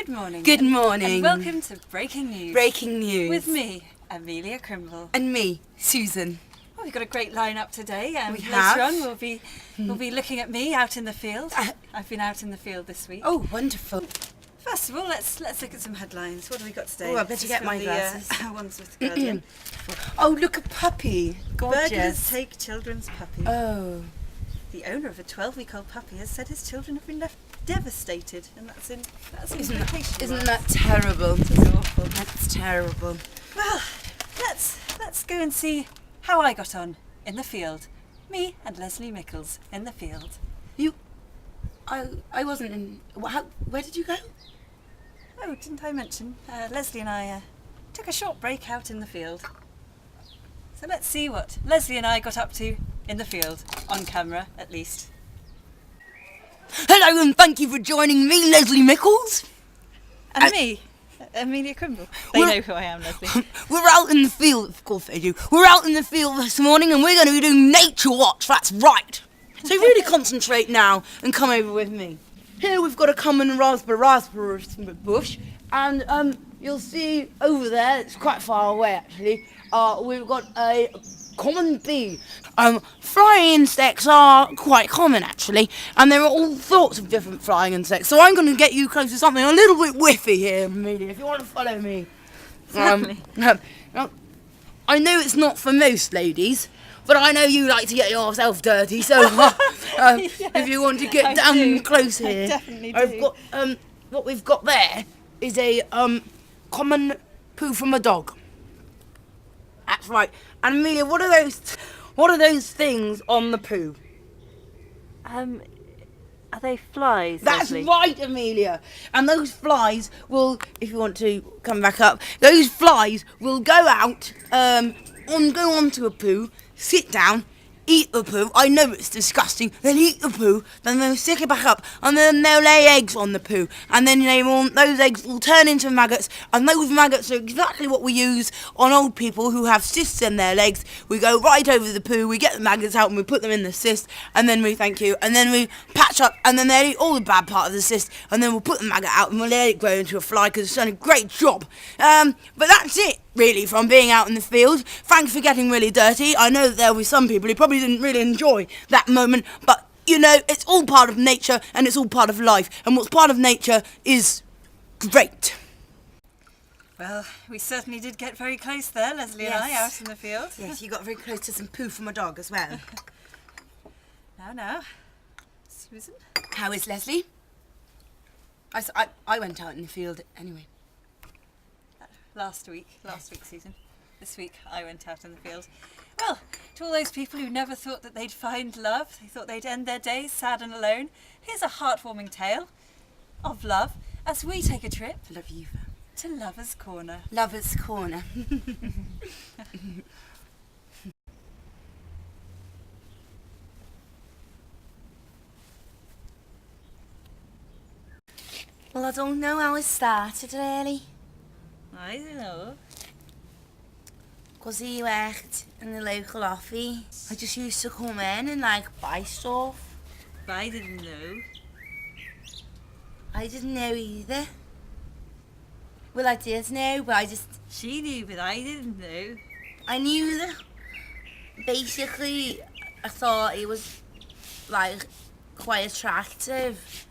Good morning. Good morning. And welcome to Breaking News. Breaking News. With me, Emilia Crimble. And me, Susan. Well, we've got a great lineup today. We Later have. on we'll be looking at me out in the field. I've been out in the field this week. Oh, wonderful. First of all, let's look at some headlines. What have we got today? Oh, I better get my glasses. Ones with the Guardian. Oh, look, a puppy. Burglars Gorgeous. take children's puppy. Oh. The owner of a 12-week-old puppy has said his children have been left devastated, and that's in Isn't quotation that terrible? It's awful. That's terrible. Well, let's go and see how I got on in the field. Me and Leslie Mickles in the field. I wasn't in... Where did you go? Oh, didn't I mention? Leslie and I took a short break out in the field. So let's see what Leslie and I got up to in the field, on camera at least. Hello and thank you for joining me, Leslie Mickles. And me, Emilia Crimble. They know who I am, Leslie. We're out in the field, of course they do. We're out in the field this morning and we're going to be doing nature watch, that's right. So really concentrate now and come over with me. Here we've got a common raspberry bush, and you'll see over there, it's quite far away actually, we've got a common bee. Flying insects are quite common actually, and there are all sorts of different flying insects. So I'm going to get you close to something a little bit whiffy here, Amelia, if you want to follow me. Now, I know it's not for most ladies, but I know you like to get yourself dirty, so if you want to get down close here, I definitely do. I've got what we've got there is a common poo from a dog. That's right. And Amelia, what are those things on the poo? Are they flies, That's Leslie? right, Amelia. And those flies will, if you want to come back up, those flies will go out, go onto a poo, sit down, eat the poo. I know it's disgusting. They'll eat the poo, then they'll stick it back up, and then they'll lay eggs on the poo, and then those eggs will turn into maggots, and those maggots are exactly what we use on old people who have cysts in their legs. We go right over the poo, we get the maggots out, and we put them in the cyst, and then we and then we patch up, and then they'll eat all the bad part of the cyst, and then we'll put the maggot out, and we'll let it grow into a fly because it's done a great job. But that's it, really, from being out in the field. Thanks for getting really dirty. I know that there were some people who probably didn't really enjoy that moment, but you know, it's all part of nature and it's all part of life, and what's part of nature is great. Well, we certainly did get very close there, Leslie and I, out in the field. Yes, you got very close to some poo from a dog as well. Now, Susan? How is Leslie? I went out in the field anyway. Last week, Susan. This week, I went out in the field. Well, to all those people who never thought that they'd find love, they thought they'd end their days sad and alone, here's a heartwarming tale of love as we take a trip Love you. to Lover's Corner. Lover's Corner. Well, I don't know how it started really. I don't know. Because he worked in the local office. I just used to come in and buy stuff. But I didn't know. I didn't know either. Well, I did know, but She knew, but I didn't know. I knew that basically I thought he was quite attractive.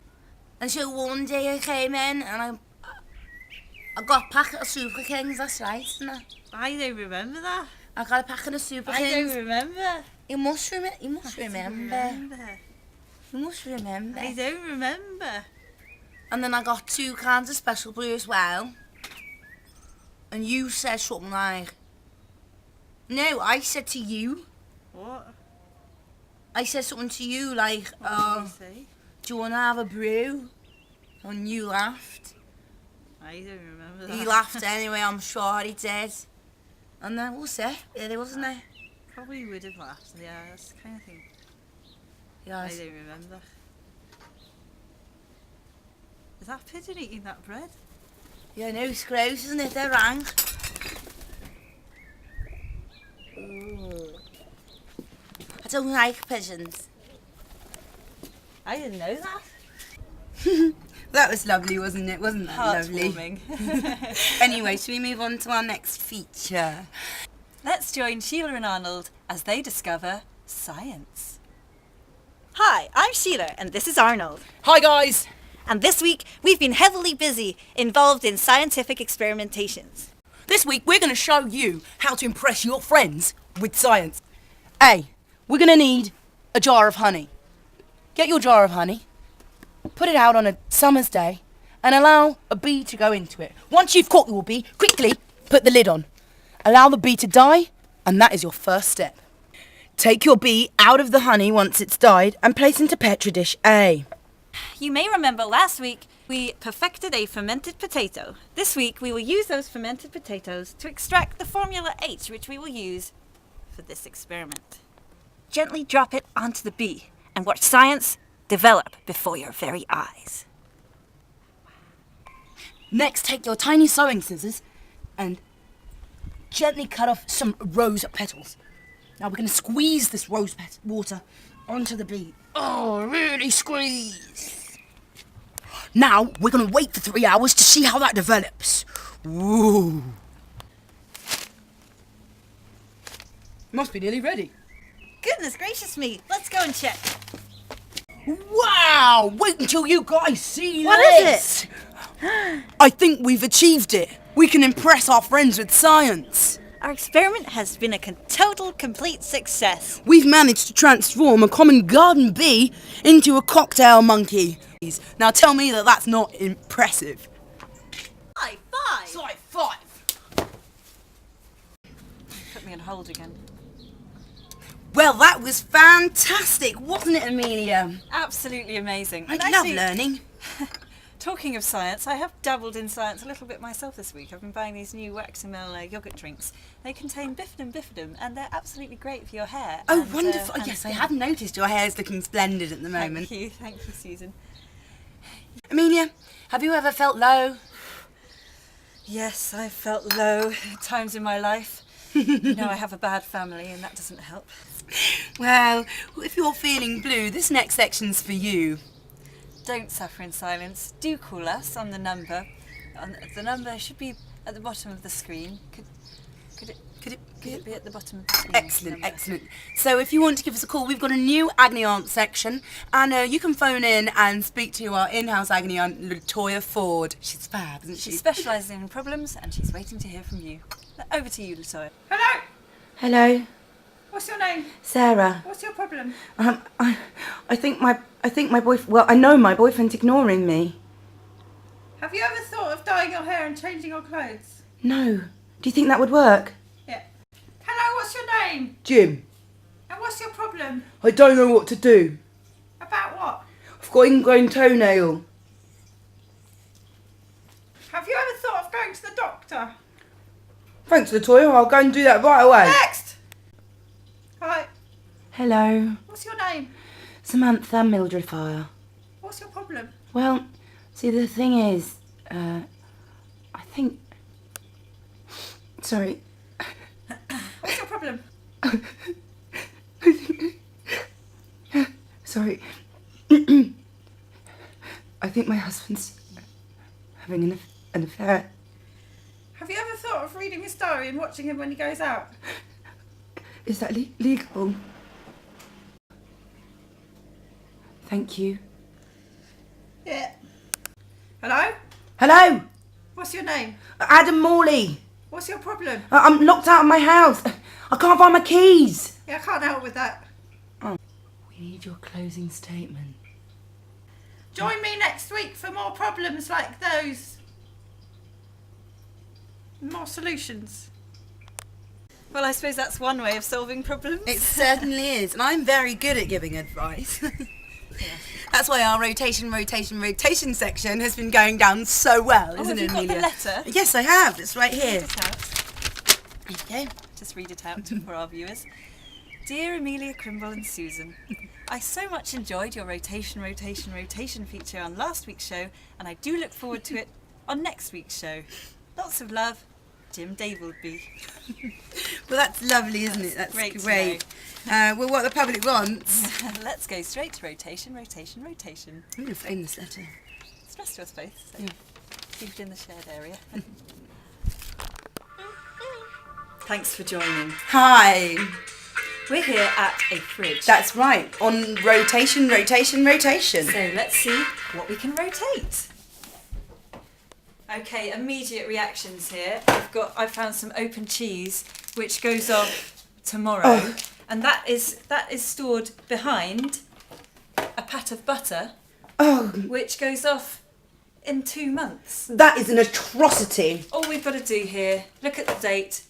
And so one day I came in and I got a packet of Super Kings, that's right, isn't it? I don't remember that. I got a packet of Super I Kings. don't remember. You must remember. You must I don't remember. remember. You must remember. I don't remember. And then I got 2 cans of Special Brew as well. And you said something like... No, I said to you. What? I said something to you What did you say? do you want to have a brew? And you laughed. I don't remember that. He laughed anyway, I'm sure he did. And that was it, really, wasn't it? Probably would have laughed, yeah, that's the kind of thing. Yeah. I don't remember. Is that pigeon eating that bread? Yeah, no, it's gross, isn't it? They're rank. I don't like pigeons. I didn't know that. That was lovely, wasn't it? Wasn't that lovely? Heartwarming. Anyway, should we move on to our next feature? Let's join Sheila and Arnold as they discover science. Hi, I'm Sheila and this is Arnold. Hi guys! And this week we've been heavily busy involved in scientific experimentations. This week we're going to show you how to impress your friends with science. A, we're going to need a jar of honey. Get your jar of honey, put it out on a summer's day, and allow a bee to go into it. Once you've caught your bee, quickly put the lid on. Allow the bee to die, and that is your first step. Take your bee out of the honey once it's died and place into Petri dish A. You may remember last week we perfected a fermented potato. This week we will use those fermented potatoes to extract the formula H, which we will use for this experiment. Gently drop it onto the bee and watch science develop before your very eyes. Next, take your tiny sewing scissors and gently cut off some rose petals. Now we're going to squeeze this rose water onto the bee. Oh, really squeeze. Now we're going to wait for 3 hours to see how that develops. Ooh. Must be nearly ready. Goodness gracious me, let's go and check. Wow! Wait until you guys see What this. is it? I think we've achieved it. We can impress our friends with science. Our experiment has been a total, complete success. We've managed to transform a common garden bee into a cocktail monkey. Now tell me that that's not impressive. High five! High five! Put me on hold again. Well, that was fantastic, wasn't it, Emilia? Absolutely amazing. I And love actually, learning. Talking of science, I have dabbled in science a little bit myself this week. I've been buying these new Waxamel yogurt drinks. They contain bifidum, and they're absolutely great for your hair. Oh, and, wonderful. and Yes, I skin. have noticed your hair's looking splendid at the moment. Thank you, Susan. Amelia, have you ever felt low? Yes, I've felt low at times in my life. You know, I have a bad family, and that doesn't help. Well, if you're feeling blue, this next section's for you. Don't suffer in silence. Do call us on the number. The number should be at the bottom of the screen. Could it be at the bottom of the screen? Excellent, excellent. So if you want to give us a call, we've got a new agony aunt section, and you can phone in and speak to our in-house agony aunt, Llatoya Fford. She's fab, isn't she? She specialises in problems, and she's waiting to hear from you. Over to you, Llatoya. Hello, Hello, what's your name? Sarah. What's your problem? I think my boyfriend. Well, I know my boyfriend's ignoring me. Have you ever thought of dyeing your hair and changing your clothes? No. Do you think that would work? Yeah. Hello, what's your name? Jim, And what's your problem? I don't know what to do. About what? I've got ingrown toenail. Have you ever thought of going to the doctor? Thanks, Llatoya. I'll go and do that right away. Next! Hi, Hello, what's your name? Samantha Mildred Fire. What's your problem? Well, see, the thing is, I think. Sorry. What's your problem? Sorry. I think my husband's having an affair. Have you ever thought of reading his diary and watching him when he goes out? Is that legal? Thank you. Yeah. Hello? Hello, What's your name? Adam Morley. What's your problem? I'm locked out of my house. I can't find my keys. Yeah, I can't help with that. We need your closing statement. Join me next week for more problems like those. More solutions. Well, I suppose that's one way of solving problems. It certainly is, and I'm very good at giving advice. That's why our rotation section has been going down so well, Oh, isn't have it, you got Amelia? the letter? Yes, I have. It's right here. Read it out. There you go. Just read it out for our viewers. Dear Emilia Crimble and Susan, I so much enjoyed your rotation feature on last week's show, and I do look forward to it on next week's show. Lots of love, Jim Davelby. Well, that's lovely, isn't it? That's great to great. Well, what the public wants. Let's go straight to rotation. I'm going to frame this letter. express to us both. So keep it in the shared area. Thanks for joining. Hi. We're here at a fridge. That's right. On rotation. So let's see what we can rotate. Okay, immediate reactions here. I found some open cheese which goes off tomorrow, and that is stored behind a pat of butter, which goes off in 2 months. That is an atrocity. All we've got to do here, look at the date,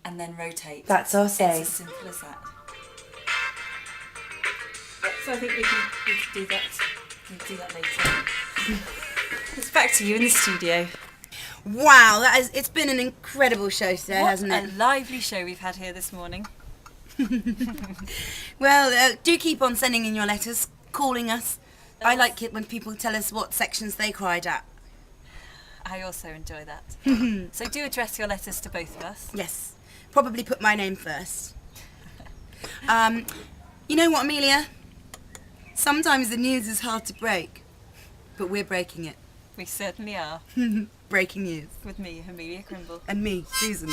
and then rotate. That's our It's say. as simple as that. So I think we can do that. We'll do that later. It's back to you in the studio. Wow, it's been an incredible show today, hasn't What it? a lively show we've had here this morning. Well, do keep on sending in your letters, calling us. I like it when people tell us what sections they cried at. I also enjoy that. So do address your letters to both of us. Yes, probably put my name first. You know what, Amelia? Sometimes the news is hard to break, but we're breaking it. We certainly are. Breaking news. With me, Emilia Crimble. And me, Susan.